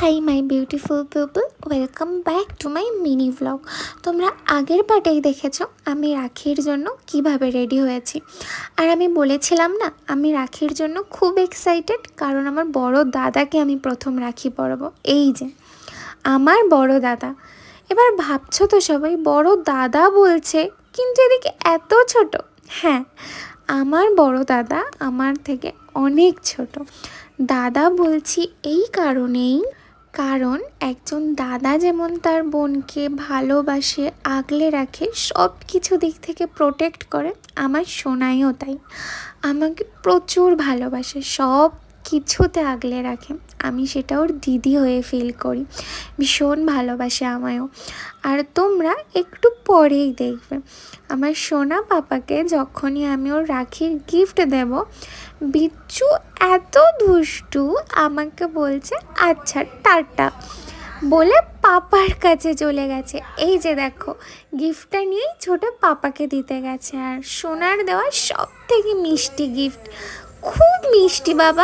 Hi my beautiful people, welcome back to my mini vlog. তোমরা আগের পার্টেই দেখেছো আমি রাখির জন্য কিভাবে রেডি হয়েছি। আর আমি বলেছিলাম না, আমি রাখির জন্য খুব এক্সাইটেড, কারণ আমার বড় দাদাকে আমি প্রথম রাখি পরাবো। এই যে আমার বড় দাদা। এবার ভাবছো তো সবাই, বড় দাদা বলছে কিন্তু এদিকে এত ছোট। হ্যাঁ, আমার বড় দাদা আমার থেকে অনেক ছোট। দাদা বলছি এই কারণেই, কারণ একজন দাদা যেমন তার বোনকে ভালোবাসে, আগলে রাখে, সব কিছু দিক থেকে প্রোটেক্ট করে, আমার সোনাইও তাই। আমাকে প্রচুর ভালোবাসে, সব কিছুতে আগলে রাখে। আমি সেটা ওর দিদি হয়ে ফিল করি, ভীষণ ভালোবাসে আমায়ও। আর তোমরা একটু পরেই দেখবে আমার সোনা পাপাকে যখনই আমি ওর রাখির গিফট দেব, বিচ্ছু এত দুষ্টু আমাকে বলছে আচ্ছা টাটা বলে পাপার কাছে চলে গেছে। এই যে দেখো, গিফটটা নিয়েই ছোট পাপাকে দিতে গেছে। আর সোনার দেওয়া সব থেকে মিষ্টি গিফট, খুব মিষ্টি বাবা।